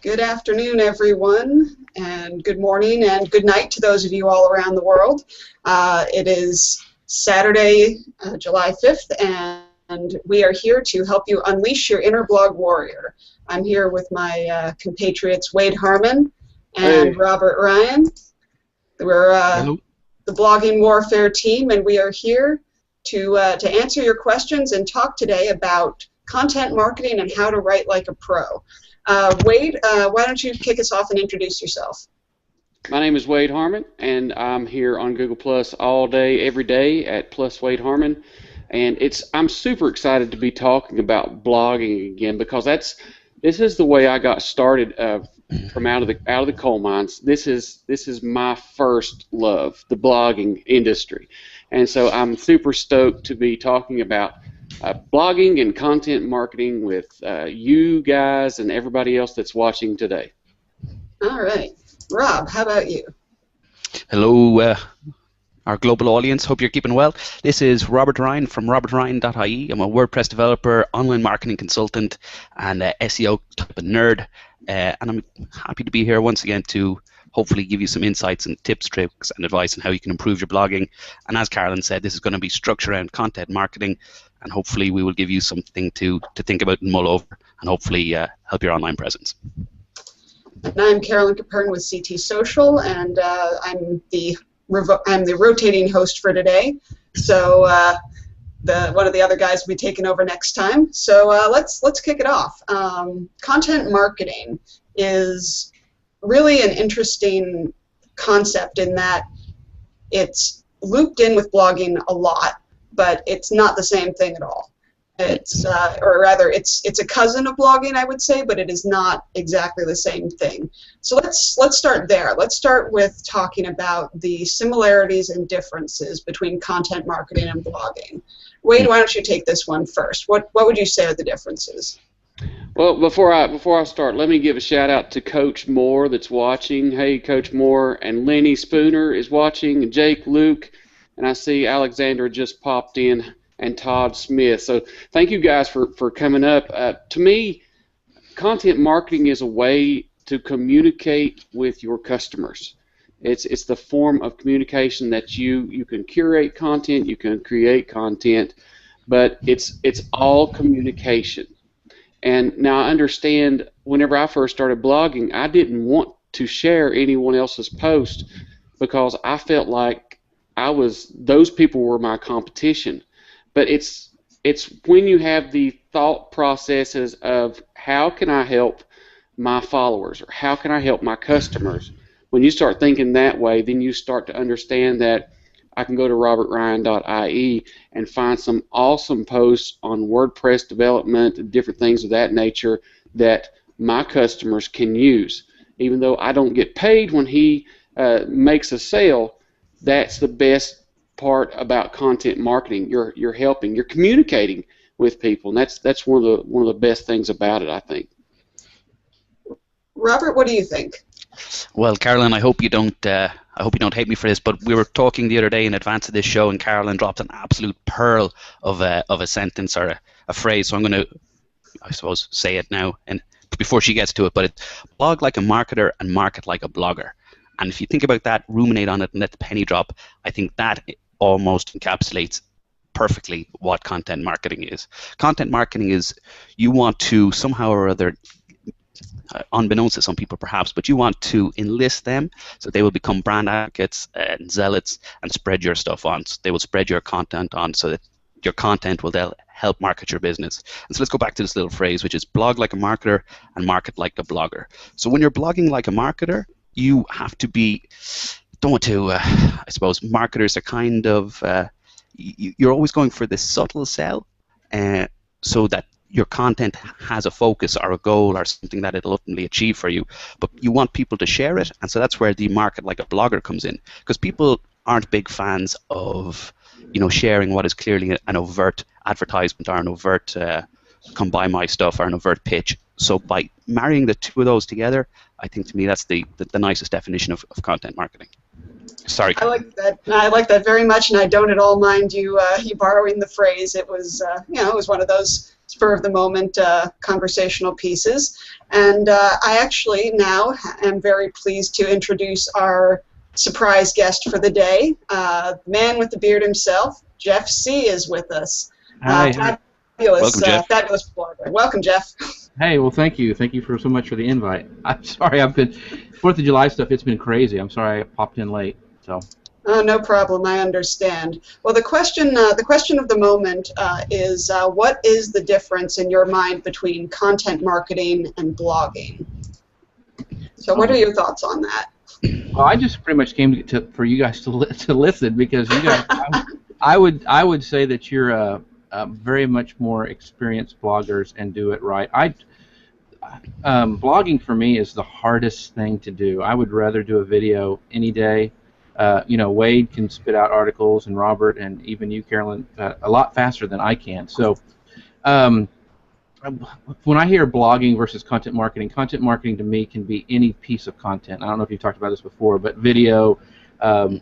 Good afternoon, everyone, and good morning and good night to those of you all around the world. It is Saturday, July 5th, and we are here to help you unleash your inner blog warrior. I'm here with my compatriots Wade Harmon and Robert Ryan. We're the Blogging Warfare team, and we are here to answer your questions and talk today about content marketing and how to write like a pro. Wade, why don't you kick us off and introduce yourself? My name is Wade Harmon, and I'm here on Google Plus all day, every day at Plus Wade Harmon, and I'm super excited to be talking about blogging again because this is the way I got started from out of the coal mines. This is my first love, the blogging industry, and so I'm super stoked to be talking about blogging and content marketing with you guys and everybody else that's watching today. All right. Rob, how about you? Hello, our global audience. Hope you're keeping well. This is Robert Ryan from robertryan.ie. I'm a WordPress developer, online marketing consultant, and SEO type of nerd. And I'm happy to be here once again to hopefully give you some insights and tips, tricks, and advice on how you can improve your blogging. And as Carolyn said, this is going to be structured around content marketing, and hopefully we will give you something to think about and mull over, and hopefully help your online presence. And I'm Carolyn Capern with CT Social, and I'm the rotating host for today. So one of the other guys will be taking over next time. So let's kick it off. Content marketing is really an interesting concept in that it's looped in with blogging a lot, but it's not the same thing at all. It's or rather, it's a cousin of blogging, I would say, but it is not exactly the same thing. So let's start there. Let's start with talking about the similarities and differences between content marketing and blogging. Wade, why don't you take this one first? What would you say are the differences? Well, before I start, let me give a shout out to Coach Moore that's watching. Hey, Coach Moore, and Lenny Spooner is watching, and Jake, Luke, and I see Alexandra just popped in, and Todd Smith. So thank you guys for coming up. To me, content marketing is a way to communicate with your customers. It's the form of communication that you can curate content, you can create content, but it's all communication. And now I understand whenever I first started blogging, I didn't want to share anyone else's post because I felt like those people were my competition. But it's when you have the thought processes of how can I help my followers or how can I help my customers. When you start thinking that way, then you start to understand that I can go to robertryan.ie and find some awesome posts on WordPress development and different things of that nature that my customers can use. Even though I don't get paid when he makes a sale, that's the best part about content marketing. You're helping, you're communicating with people, and that's one of the best things about it, I think. Robert, what do you think? Well, Carolyn, I hope you don't hate me for this, but we were talking the other day in advance of this show, and Carolyn dropped an absolute pearl of a sentence or a phrase. So I'm going to, I suppose, say it now, and before she gets to it. But it's blog like a marketer and market like a blogger. And if you think about that, ruminate on it, and let the penny drop, I think that almost encapsulates perfectly what content marketing is. Content marketing is you want to somehow or other, unbeknownst to some people perhaps, but you want to enlist them so they will become brand advocates and zealots and spread your stuff on. So they will spread your content on so that your content will then help market your business. And so let's go back to this little phrase, which is blog like a marketer and market like a blogger. So when you're blogging like a marketer, you have to be, I suppose marketers are kind of, you're always going for this subtle sell so that your content has a focus or a goal or something that it'll ultimately achieve for you, but you want people to share it, and so that's where the market like a blogger comes in, because people aren't big fans of sharing what is clearly an overt advertisement or an overt come buy my stuff or an overt pitch. So by marrying the two of those together, I think to me that's the nicest definition of content marketing. Sorry. I like that. I like that very much, and I don't at all mind you borrowing the phrase. It was it was one of those spur of the moment conversational pieces. And I actually now am very pleased to introduce our surprise guest for the day. Man with the beard himself, Jeff C. is with us. Hi. Welcome, Jeff. Fabulous blogger. Welcome, Jeff. Hey, well, thank you. Thank you so much for the invite. I'm sorry, 4th of July stuff, it's been crazy. I'm sorry I popped in late. So. Oh, no problem. I understand. Well, the question of the moment is, what is the difference in your mind between content marketing and blogging? So, what are your thoughts on that? Well, I just pretty much came for you guys to listen, because you guys, I would say that you're very much more experienced bloggers and do it right. Blogging for me is the hardest thing to do. I would rather do a video any day. Wade can spit out articles, and Robert, and even you, Carolyn, a lot faster than I can. So when I hear blogging versus content marketing to me can be any piece of content. I don't know if you've talked about this before, but video, even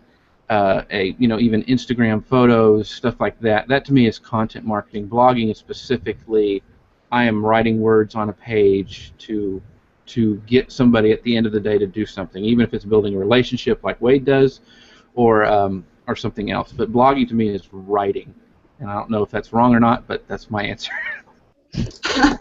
Instagram photos, stuff like that. That to me is content marketing. Blogging is specifically, I am writing words on a page to get somebody at the end of the day to do something, even if it's building a relationship like Wade does, or something else. But blogging to me is writing, and I don't know if that's wrong or not, but that's my answer.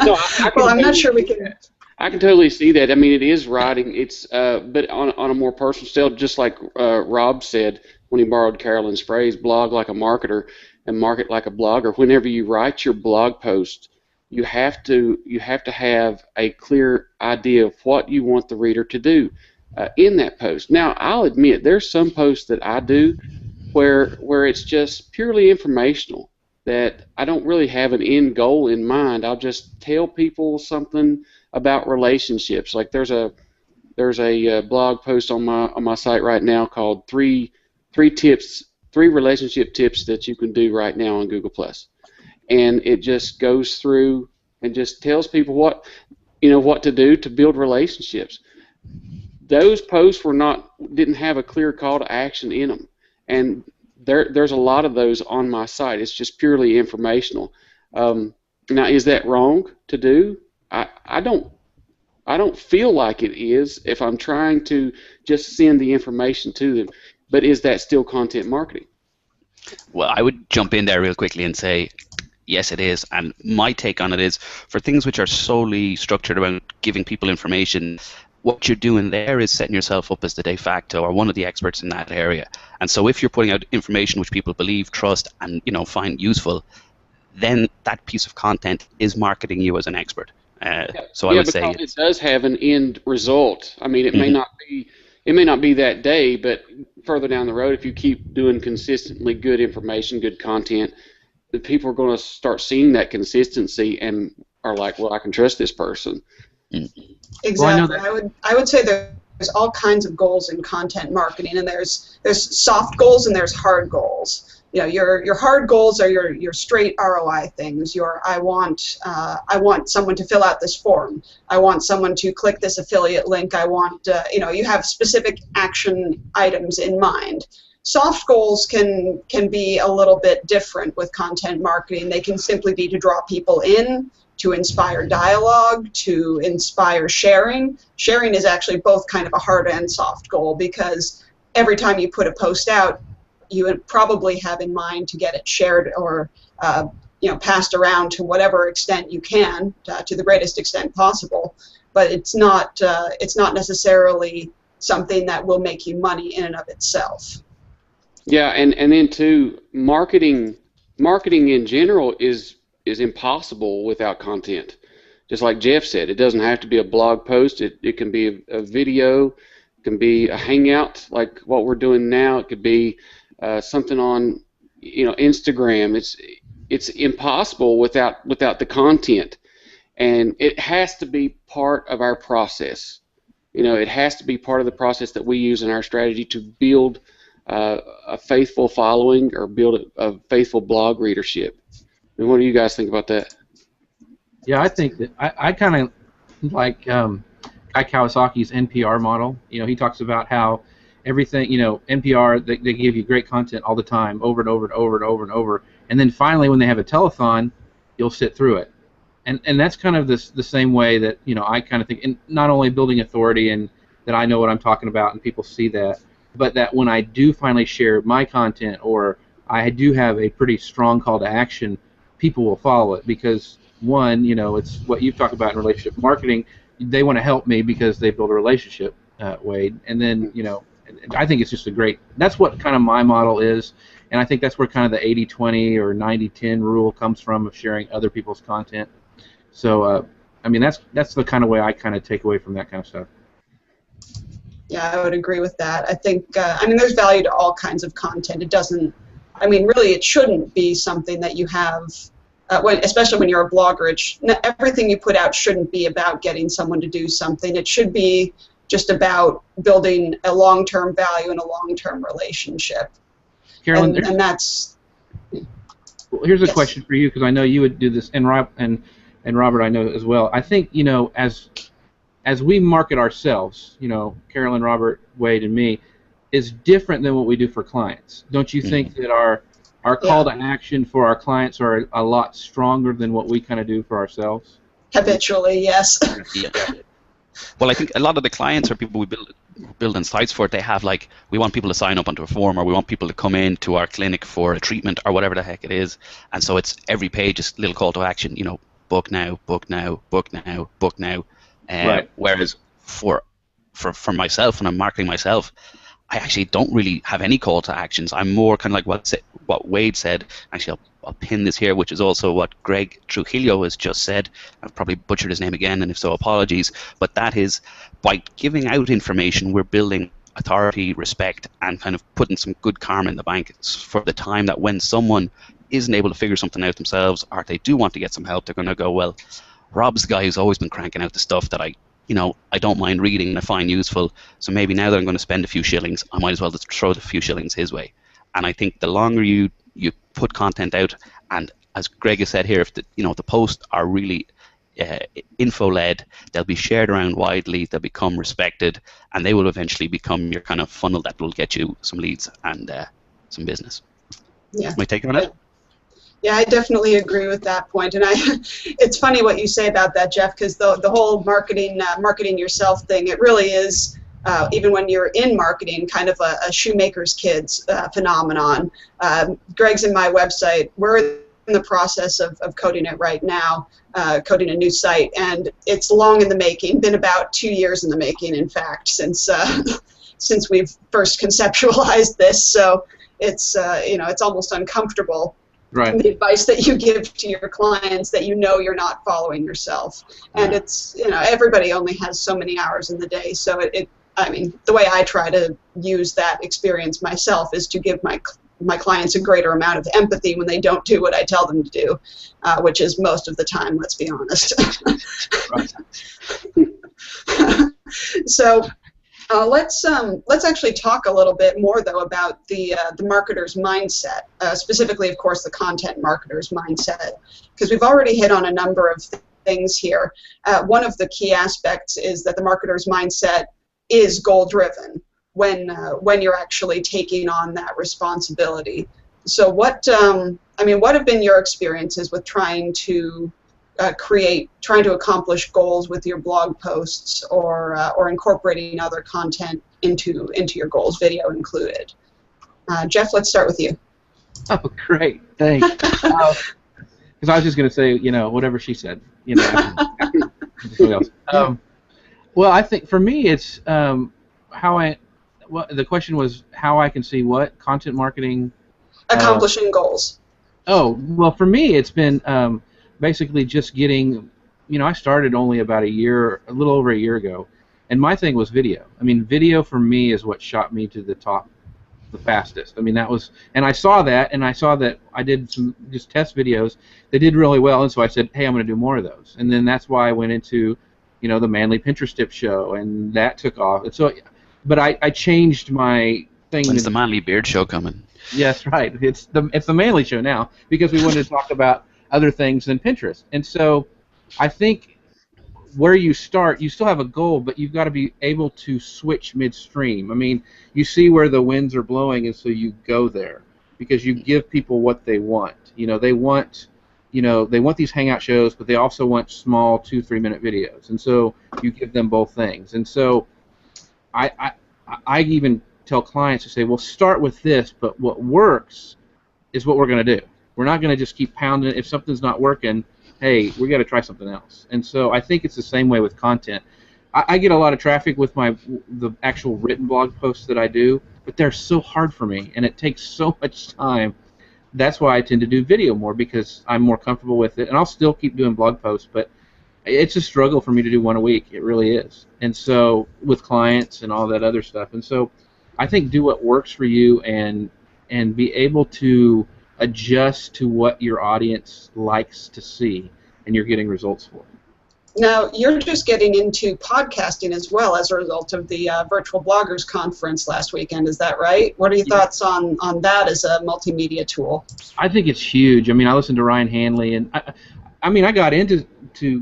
No, well, I'm not sure we can. I can totally see that. I mean, it is writing. It's but on a more personal scale, just like Rob said when he borrowed Carolyn's phrase, blog like a marketer and market like a blogger. Whenever you write your blog post, you have to have a clear idea of what you want the reader to do in that post. Now, I'll admit there's some posts that I do where it's just purely informational, that I don't really have an end goal in mind. I'll just tell people something about relationships. Like there's a blog post on my site right now called three relationship tips that you can do right now on Google+. And it just goes through and just tells people what to do to build relationships. Those posts didn't have a clear call to action in them, and there's a lot of those on my site. It's just purely informational. Now, is that wrong to do? I don't feel like it is if I'm trying to just send the information to them. But is that still content marketing? Well, I would jump in there real quickly and say, yes, it is. And my take on it is, for things which are solely structured around giving people information, what you're doing there is setting yourself up as the de facto or one of the experts in that area. And so if you're putting out information which people believe, trust, and find useful, then that piece of content is marketing you as an expert. So I would say it does have an end result. I mean, it may not be that day, but further down the road, if you keep doing consistently good information, good content, the people are going to start seeing that consistency and are like, well, I can trust this person. Exactly. Well, I would say there's all kinds of goals in content marketing, and there's soft goals and there's hard goals. Your hard goals are your straight ROI things. I want someone to fill out this form. I want someone to click this affiliate link. I want you have specific action items in mind. Soft goals can be a little bit different with content marketing. They can simply be to draw people in, to inspire dialogue, to inspire sharing. Sharing is actually both kind of a hard and soft goal, because every time you put a post out, you would probably have in mind to get it shared or passed around to whatever extent you can, to the greatest extent possible. But it's not necessarily something that will make you money in and of itself. Yeah, and then too, marketing in general is impossible without content. Just like Jeff said, it doesn't have to be a blog post. It can be a video, it can be a hangout like what we're doing now. It could be something on Instagram. It's impossible without the content, and it has to be part of our process. It has to be part of the process that we use in our strategy to build a faithful following or build a faithful blog readership. And what do you guys think about that? Yeah, I think that I kind of like Guy Kawasaki's NPR model. He talks about how everything, NPR, they give you great content all the time, over and over and over and over and over, and then finally when they have a telethon, you'll sit through it. and that's kind of the same way that I kind of think, and not only building authority and that I know what I'm talking about and people see that, but that when I do finally share my content or I do have a pretty strong call to action, people will follow it because one, it's what you've talked about in relationship marketing. They want to help me because they build a relationship, Wade, and then I think it's just that's what kind of my model is, and I think that's where kind of the 80-20 or 90-10 rule comes from of sharing other people's content. So, I mean, that's the kind of way I kind of take away from that kind of stuff. Yeah, I would agree with that. I think, I mean, there's value to all kinds of content. It doesn't, I mean, really, it shouldn't be something that you have, especially when you're a blogger. Everything you put out shouldn't be about getting someone to do something. It should be just about building a long-term value and a long-term relationship. Carolyn, and that's. Well, here's a question for you because I know you would do this, and Robert, I know as well. I think as we market ourselves, Carolyn, Robert, Wade, and me, is different than what we do for clients. Don't you think that our call to action for our clients are a lot stronger than what we kind of do for ourselves? Habitually, yes. Yeah. Well, I think a lot of the clients or people we building sites for, they have we want people to sign up onto a form, or we want people to come in to our clinic for a treatment or whatever the heck it is, and so it's every page is a little call to action. Book now, book now, book now, book now. Right. Whereas for myself, when I'm marketing myself, I actually don't really have any call to actions. I'm more kind of like what Wade said. Actually, I'll pin this here, which is also what Greg Trujillo has just said. I've probably butchered his name again, and if so, apologies. But that is, by giving out information, we're building authority, respect, and kind of putting some good karma in the bank for the time that when someone isn't able to figure something out themselves, or they do want to get some help, they're going to go, well, Rob's the guy who's always been cranking out the stuff that I don't mind reading and I find useful, so maybe now that I'm going to spend a few shillings, I might as well just throw the few shillings his way. And I think the longer you put content out, and as Greg has said here, if the posts are really info-led, they'll be shared around widely, they'll become respected, and they will eventually become your kind of funnel that will get you some leads and some business. Yeah. My take on it? Yeah, I definitely agree with that point, and it's funny what you say about that, Jeff, because the whole marketing yourself thing, it really is, even when you're in marketing, kind of a shoemaker's kids phenomenon. Greg's in my website. We're in the process of coding it right now, coding a new site, and it's long in the making, been about 2 years in the making, in fact, since we've first conceptualized this, so it's almost uncomfortable. Right. The advice that you give to your clients that you're not following yourself, and it's everybody only has so many hours in the day. So I mean, the way I try to use that experience myself is to give my clients a greater amount of empathy when they don't do what I tell them to do, which is most of the time. Let's be honest. So. Let's actually talk a little bit more, though, about the marketer's mindset, specifically, of course, the content marketer's mindset, because we've already hit on a number of things here. One of the key aspects is that the marketer's mindset is goal-driven when you're actually taking on that responsibility. So what have been your experiences with trying to accomplish goals with your blog posts or incorporating other content into your goals, video included? Jeff, let's start with you. Oh, great, thanks. Because I was just going to say, whatever she said, after somebody else. Well, I think for me, it's the question was how I can see what content marketing accomplishing goals. Oh, well, for me, it's been basically just getting, I started only about a little over a year ago, and my thing was video. I mean, video for me is what shot me to the top the fastest. I mean, and I saw that I did some just test videos. They did really well, and so I said, hey, I'm going to do more of those. And then that's why I went into, the Manly Pinterest Tip Show, and that took off. And so, but I changed my thing. When's the Manly Beard Show coming? Yes, right. It's the Manly Show now, because we wanted to talk about other things than Pinterest. And so I think where you start, you still have a goal, but you've got to be able to switch midstream. I mean, you see where the winds are blowing, and so you go there because you give people what they want. They want they want these hangout shows, but they also want small 2-3 minute videos, and so you give them both things. And so I even tell clients to say, well, start with this, but what works is what we're going to do. We're not going to just keep pounding it. If something's not working, hey, we got to try something else. And so I think it's the same way with content. I get a lot of traffic with the actual written blog posts that I do, but they're so hard for me, and it takes so much time. That's why I tend to do video more, because I'm more comfortable with it, and I'll still keep doing blog posts, but it's a struggle for me to do one a week. It really is. And so with clients and all that other stuff. And so I think do what works for you and be able to adjust to what your audience likes to see and you're getting results for. Now, you're just getting into podcasting as well as a result of the Virtual Bloggers Conference last weekend. Is that right? What are your thoughts on that as a multimedia tool? I think it's huge. I mean, I listened to Ryan Hanley, and I got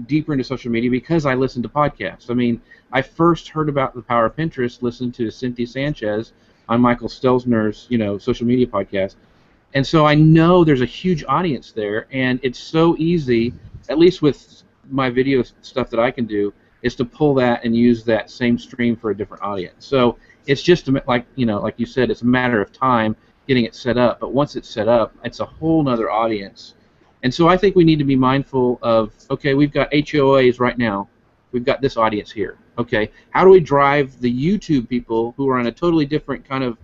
deeper into social media because I listened to podcasts. I mean, I first heard about the power of Pinterest listening to Cynthia Sanchez on Michael Stelzner's, social media podcast. And so I know there's a huge audience there, and it's so easy, at least with my video stuff that I can do, is to pull that and use that same stream for a different audience. So it's just like you said, it's a matter of time getting it set up. But once it's set up, it's a whole nother audience. And so I think we need to be mindful of, okay, we've got HOAs right now. We've got this audience here. Okay, how do we drive the YouTube people who are on a totally different kind of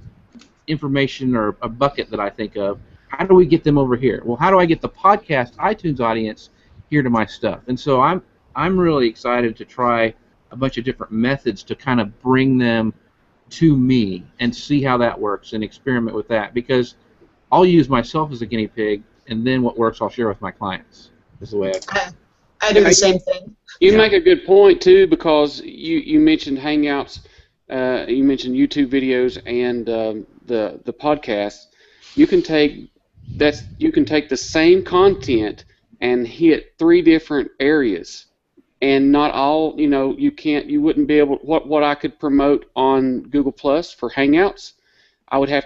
information or a bucket that I think of? How do we get them over here? Well, how do I get the podcast iTunes audience here to my stuff? And so I'm really excited to try a bunch of different methods to kind of bring them to me and see how that works and experiment with that, because I'll use myself as a guinea pig, and then what works I'll share with my clients. Is the way I do the same thing. You make a good point too, because you mentioned Hangouts, you mentioned YouTube videos, and the podcast. You can take the same content and hit 3 different areas, and not all. You wouldn't be able. What I could promote on Google Plus for Hangouts, I would have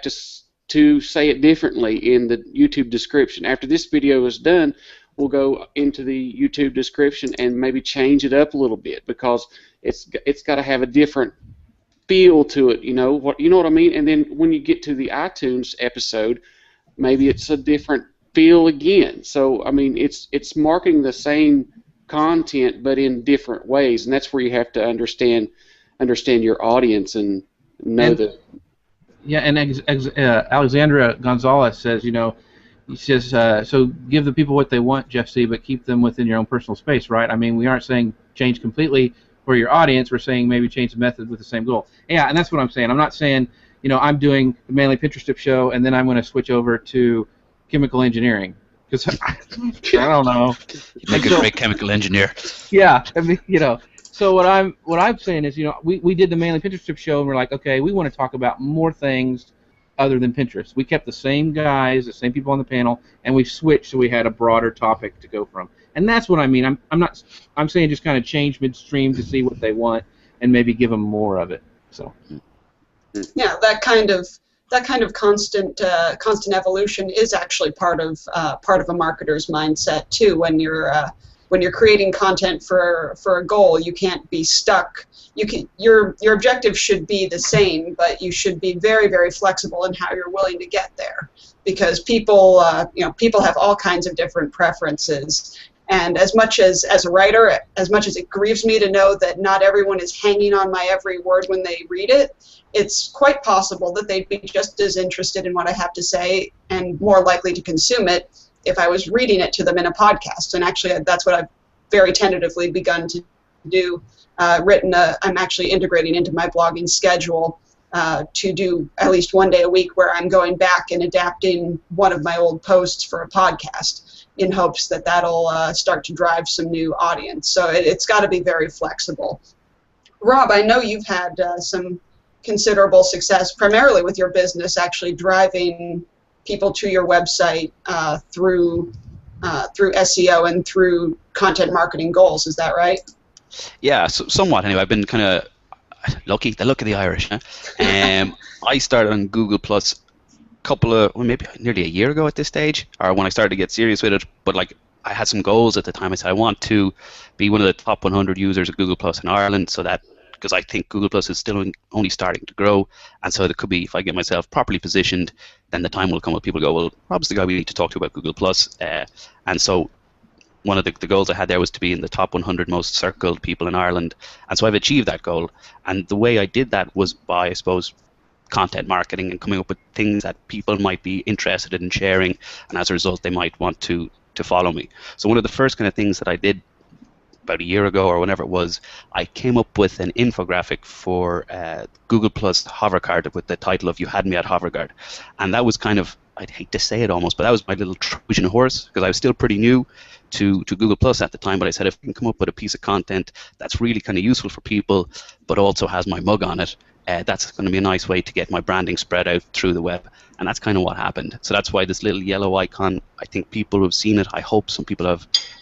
to say it differently in the YouTube description. After this video is done, we'll go into the YouTube description and maybe change it up a little bit, because it's got to have a different feel to it. You know what I mean? And then when you get to the iTunes episode, maybe it's a different feel again. So I mean, it's marketing the same content but in different ways, and that's where you have to understand your audience and know that. Yeah, and Alexandra Gonzalez says, he says, so give the people what they want, Jeff C., but keep them within your own personal space, right? I mean, we aren't saying change completely for your audience. We're saying maybe change the method with the same goal. Yeah, and that's what I'm saying. I'm not saying, I'm doing the Manly Pinterest Tip show, and then I'm going to switch over to chemical engineering. Because I don't know. You make a great chemical engineer. Yeah, I mean, So what I'm saying is, we did the Manly Pinterest Tip show, and we're like, okay, we want to talk about more things other than Pinterest. We kept the same guys, the same people on the panel, and we switched so we had a broader topic to go from. And that's what I mean. I'm saying just kind of change midstream to see what they want and maybe give them more of it. So. Yeah, that kind of constant evolution is actually part of a marketer's mindset too. When you're creating content for a goal, you can't be stuck. Your objective should be the same, but you should be very, very flexible in how you're willing to get there, because people have all kinds of different preferences. And as much as a writer, as much as it grieves me to know that not everyone is hanging on my every word when they read it, it's quite possible that they'd be just as interested in what I have to say and more likely to consume it if I was reading it to them in a podcast. And actually, that's what I've very tentatively begun to do. I'm actually integrating into my blogging schedule to do at least one day a week where I'm going back and adapting one of my old posts for a podcast in hopes that that'll start to drive some new audience. So it's got to be very flexible. Rob, I know you've had some considerable success, primarily with your business, actually driving people to your website through SEO and through content marketing goals. Is that right? Yeah, somewhat anyway. I've been kind of lucky. The luck of the Irish. Huh? I started on Google Plus maybe nearly a year ago at this stage, or when I started to get serious with it. But like I had some goals at the time. I said I want to be one of the top 100 users of Google Plus in Ireland, so that because I think Google Plus is still only starting to grow, and so it could be if I get myself properly positioned, then the time will come when people go, well, Rob's the guy we need to talk to about Google Plus, and so one of the goals I had there was to be in the top 100 most circled people in Ireland, and so I've achieved that goal. And the way I did that was by, I suppose, content marketing and coming up with things that people might be interested in sharing, and as a result they might want to follow me. So one of the first kind of things that I did about a year ago or whenever it was, I came up with an infographic for Google Plus Hovercard with the title of "You Had Me at Hovercard," and that was kind of, I'd hate to say it almost, but that was my little Trojan horse, because I was still pretty new to Google Plus at the time. But I said, if I can come up with a piece of content that's really kind of useful for people, but also has my mug on it, that's going to be a nice way to get my branding spread out through the web. And that's kind of what happened. So that's why this little yellow icon, I think people who have seen it, I hope some people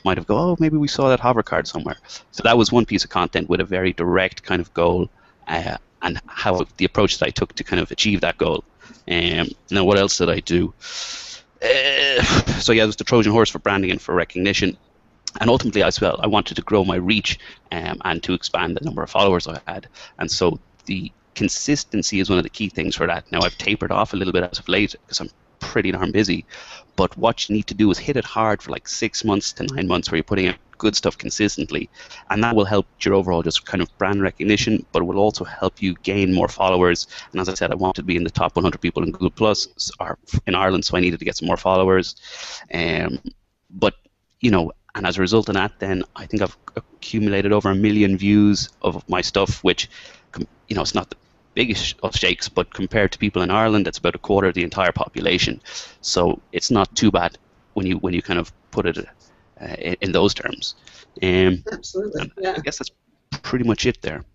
might have go, oh, maybe we saw that Hovercard somewhere. So that was one piece of content with a very direct kind of goal, and how the approach that I took to kind of achieve that goal. Now, what else did I do? So yeah, it was the Trojan horse for branding and for recognition. And ultimately, as well, I wanted to grow my reach and to expand the number of followers I had. And so the consistency is one of the key things for that. Now, I've tapered off a little bit as of late because I'm pretty darn busy. But what you need to do is hit it hard for like 6 months to 9 months where you're putting out good stuff consistently. And that will help your overall just kind of brand recognition, but it will also help you gain more followers. And as I said, I wanted to be in the top 100 people in Google Plus or in Ireland, so I needed to get some more followers. But, you know, and as a result of that, then I think I've accumulated over 1 million views of my stuff, which, you know, it's not the biggest of shakes, but compared to people in Ireland, it's about a quarter of the entire population. So it's not too bad when you kind of put it in those terms. Absolutely. Yeah. I guess that's pretty much it there.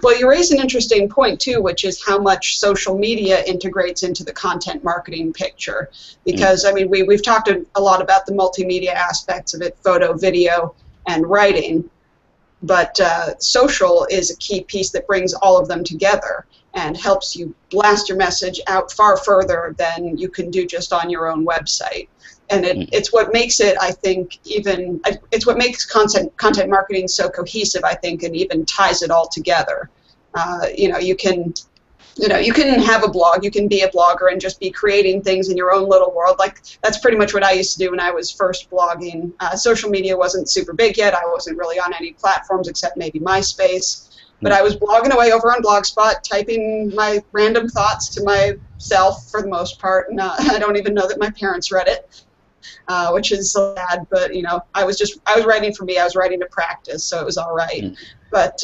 Well, you raise an interesting point too, which is how much social media integrates into the content marketing picture. Because I mean, we've talked a lot about the multimedia aspects of it, photo, video, and writing. But social is a key piece that brings all of them together and helps you blast your message out far further than you can do just on your own website. And it's what makes it, I think, it's what makes content marketing so cohesive, I think, and even ties it all together. You can have a blog, you can be a blogger and just be creating things in your own little world. Like, that's pretty much what I used to do when I was first blogging. Social media wasn't super big yet. I wasn't really on any platforms except maybe MySpace. But I was blogging away over on Blogspot, typing my random thoughts to myself for the most part. And I don't even know that my parents read it, which is so sad. But, you know, I was writing for me. I was writing to practice, so it was all right. But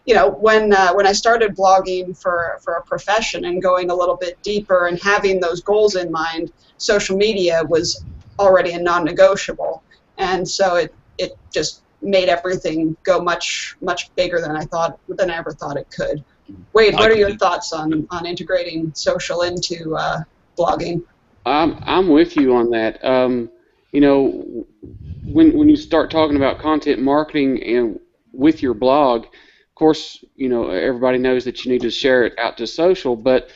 you know, when I started blogging for a profession and going a little bit deeper and having those goals in mind, social media was already a non-negotiable, and so it just made everything go much bigger than I ever thought it could. Wade, what are your thoughts on integrating social into blogging? I'm with you on that. You know, when you start talking about content marketing and with your blog, of course, you know, everybody knows that you need to share it out to social, but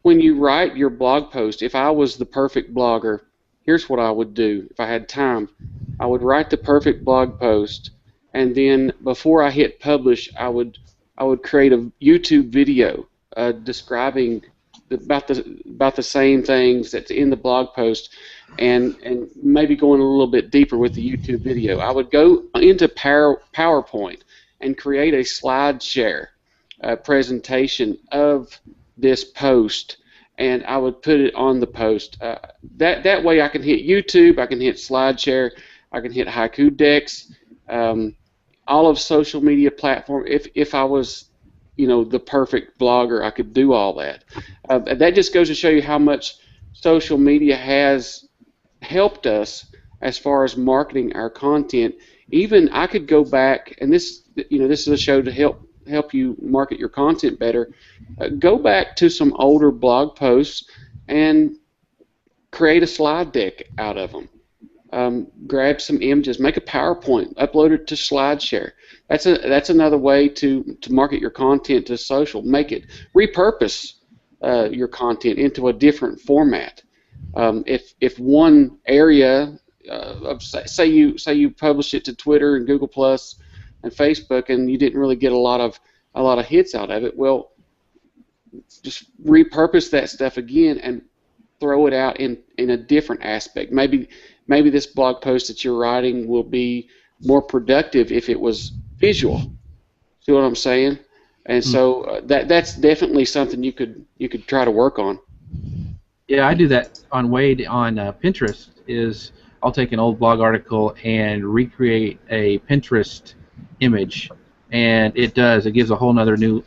when you write your blog post, if I was the perfect blogger, here's what I would do. If I had time, I would write the perfect blog post, and then before I hit publish, I would create a YouTube video describing about the same things that's in the blog post, and maybe going a little bit deeper with the YouTube video. I would go into PowerPoint and create a slide share presentation of this post, and I would put it on the post. That way I can hit YouTube, I can hit SlideShare, I can hit HaikuDex, all of social media platform. If I was, you know, the perfect blogger, I could do all that. That just goes to show you how much social media has helped us as far as marketing our content. Even I could go back, and this is a show to help you market your content better. Go back to some older blog posts and create a slide deck out of them. Grab some images, make a PowerPoint, upload it to SlideShare. That's another way to market your content to social. Repurpose your content into a different format. If one area of say you publish it to Twitter and Google Plus and Facebook, and you didn't really get a lot of hits out of it. Well, just repurpose that stuff again and throw it out in a different aspect. Maybe this blog post that you're writing will be more productive if it was visual. See what I'm saying? And so that's definitely something you could try to work on. Yeah, I do that on Wade on Pinterest. Is I'll take an old blog article and recreate a Pinterest image, and it gives a whole nother new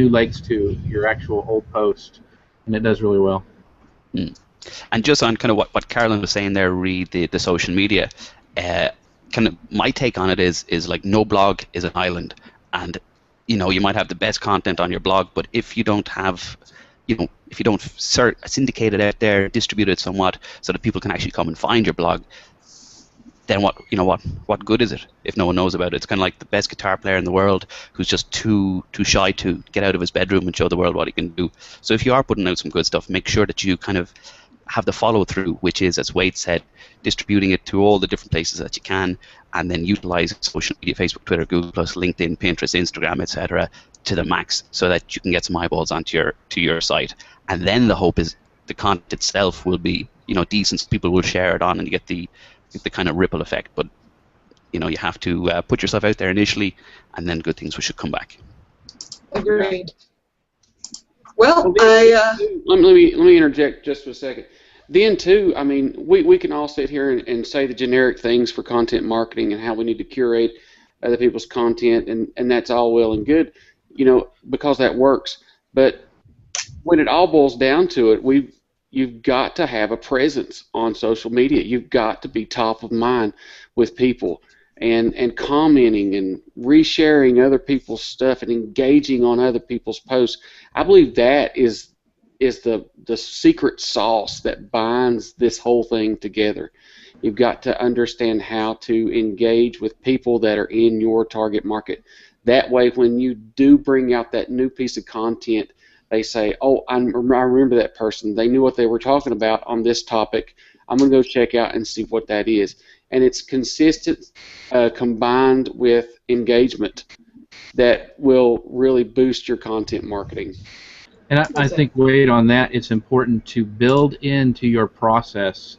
legs to your actual old post, and it does really well. And just on kind of what Carolyn was saying there, read the social media. Kind of my take on it is like no blog is an island, and you might have the best content on your blog, but if you don't have, if you don't syndicate it out there, distribute it somewhat so that people can actually come and find your blog, then what good is it if no one knows about it? It's kind of like the best guitar player in the world who's just too shy to get out of his bedroom and show the world what he can do. So if you are putting out some good stuff, make sure that you kind of have the follow through, which is, as Wade said, distributing it to all the different places that you can, and then utilizing social media, Facebook, Twitter, Google+, LinkedIn, Pinterest, Instagram, etc., to the max, so that you can get some eyeballs onto your site. And then the hope is the content itself will be decent, so people will share it on, and you get the kind of ripple effect. But you have to put yourself out there initially, and then good things should come back. Agreed. Well, let me interject just for a second. Then too, I mean, we can all sit here and say the generic things for content marketing and how we need to curate other people's content, and that's all well and good, because that works. But when it all boils down to it, you've got to have a presence on social media. You've got to be top of mind with people and commenting and resharing other people's stuff and engaging on other people's posts. I believe that is the secret sauce that binds this whole thing together. You've got to understand how to engage with people that are in your target market. That way, when you do bring out that new piece of content, they say, oh, I remember that person. They knew what they were talking about on this topic. I'm going to go check out and see what that is. And it's consistent combined with engagement that will really boost your content marketing. And I think, Wade, on that, it's important to build into your process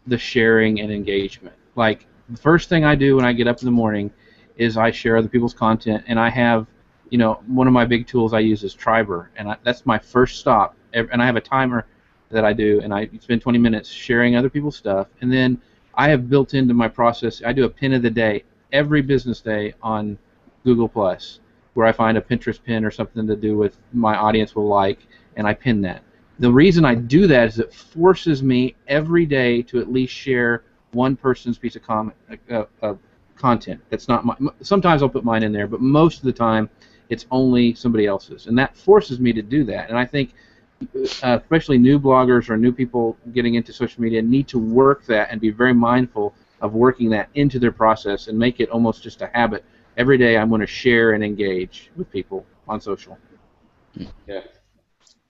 the sharing and engagement. Like, the first thing I do when I get up in the morning is I share other people's content, and I have, one of my big tools I use is Triber, and that's my first stop. And I have a timer that I do, and I spend 20 minutes sharing other people's stuff, and then I have built into my process, I do a pin of the day every business day on Google+, where I find a Pinterest pin or something to do with my audience will like, and I pin that. The reason I do that is it forces me every day to at least share one person's piece of content. That's not my. Sometimes I'll put mine in there, but most of the time it's only somebody else's, and that forces me to do that. And I think especially new bloggers or new people getting into social media need to work that and be very mindful of working that into their process and make it almost just a habit. Every day I'm going to share and engage with people on social. Yeah.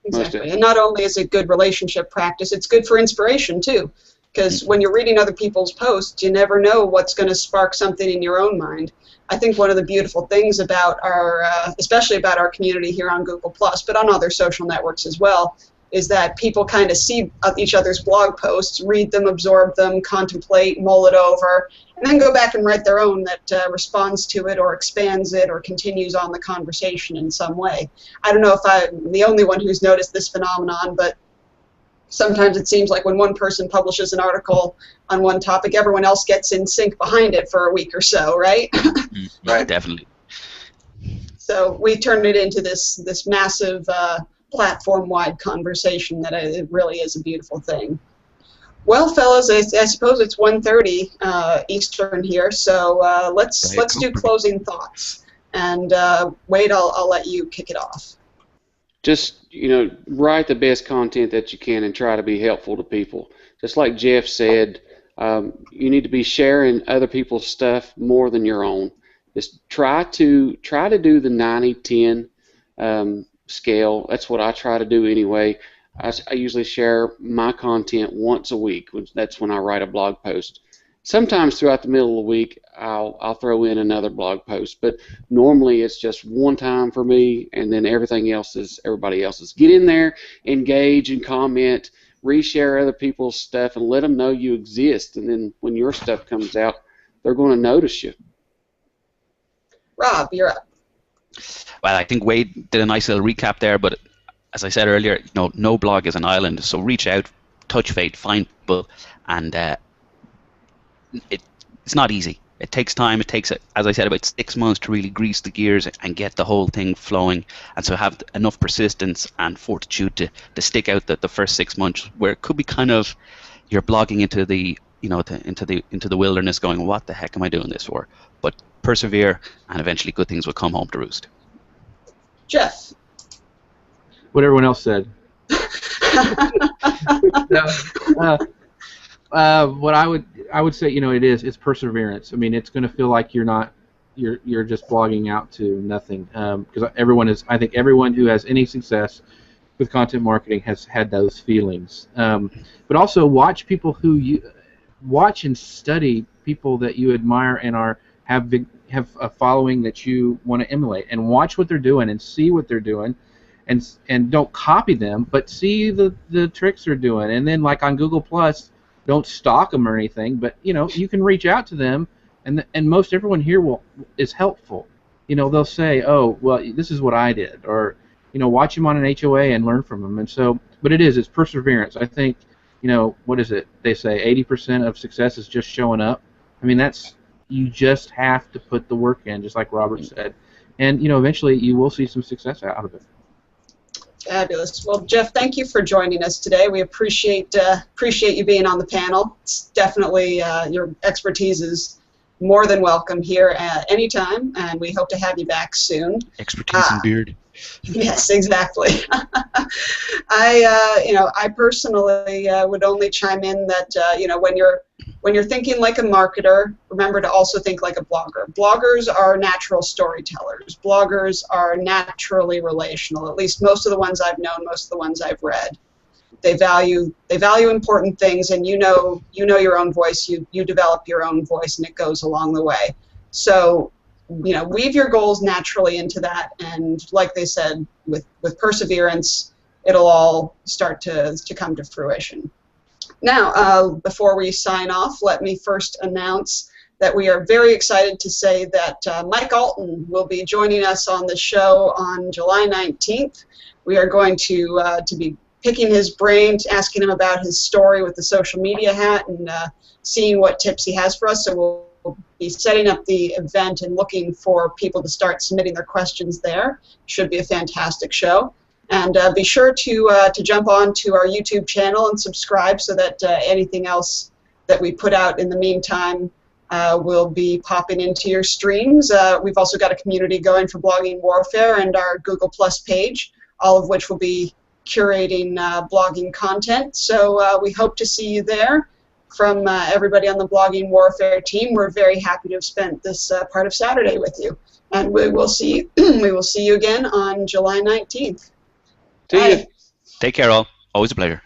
Exactly. And not only is it good relationship practice, it's good for inspiration too. Because when you're reading other people's posts, you never know what's going to spark something in your own mind. I think one of the beautiful things about our, especially about our community here on Google+, but on other social networks as well, is that people kind of see each other's blog posts, read them, absorb them, contemplate, mull it over, and then go back and write their own that responds to it or expands it or continues on the conversation in some way. I don't know if I'm the only one who's noticed this phenomenon, but sometimes it seems like when one person publishes an article on one topic, everyone else gets in sync behind it for a week or so, right? Right, definitely. So we turned it into this massive platform-wide conversation that it really is a beautiful thing. Well, fellas, I suppose it's 1:30 Eastern here, so let's do closing thoughts. And Wade, I'll let you kick it off. Just, write the best content that you can and try to be helpful to people. Just like Jeff said, you need to be sharing other people's stuff more than your own. Just try to do the 90-10 scale. That's what I try to do anyway. I usually share my content once a week. That's when I write a blog post. Sometimes throughout the middle of the week, I'll throw in another blog post, but normally it's just one time for me, and then everything else is everybody else's. Get in there, engage and comment, reshare other people's stuff, and let them know you exist. And then when your stuff comes out, they're going to notice you. Rob, you're up. Well, I think Wade did a nice little recap there, but as I said earlier, no blog is an island. So reach out, touch fate, find people, and it's not easy. It takes time. It takes, as I said, about 6 months to really grease the gears and get the whole thing flowing. And so have enough persistence and fortitude to stick out the first 6 months, where it could be kind of you're blogging into the into the wilderness, going, what the heck am I doing this for? But persevere, and eventually good things will come home to roost. Jeff. What everyone else said. What I would say, it's perseverance. I mean, it's going to feel like you're just blogging out to nothing, because I think everyone who has any success with content marketing has had those feelings. But also watch people watch and study people that you admire and have a following that you want to emulate, and watch what they're doing and see what they're doing. And don't copy them, but see the tricks they're doing. And then, like on Google Plus, don't stalk them or anything, but you can reach out to them, and most everyone here is helpful. They'll say, oh, well, this is what I did, or watch them on an HOA and learn from them. And so, but it's perseverance. I think, what is it? They say 80% of success is just showing up. I mean, you just have to put the work in, just like Robert said, and eventually you will see some success out of it. Fabulous. Well, Jeff, thank you for joining us today. We appreciate you being on the panel. It's definitely your expertise is more than welcome here at any time, and we hope to have you back soon. Expertise and beard. Yes, exactly. I personally would only chime in that when you're thinking like a marketer, remember to also think like a blogger. Bloggers are natural storytellers. Bloggers are naturally relational. At least most of the ones I've known, most of the ones I've read. They value important things, and you know your own voice. You develop your own voice, and it goes along the way. So, weave your goals naturally into that, and like they said, with perseverance, it'll all start to come to fruition. Now, before we sign off, let me first announce that we are very excited to say that Mike Alton will be joining us on the show on July 19th. We are going to be picking his brain, asking him about his story with the social media hat, and seeing what tips he has for us. So we'll be setting up the event and looking for people to start submitting their questions there. Should be a fantastic show. And be sure to jump on to our YouTube channel and subscribe, so that anything else that we put out in the meantime will be popping into your streams. We've also got a community going for Blogging Warfare and our Google Plus page, all of which will be curating blogging content. So we hope to see you there. From everybody on the Blogging Warfare team, we're very happy to have spent this part of Saturday with you. And we will see you again on July 19th. See you. Take care, all. Always a pleasure.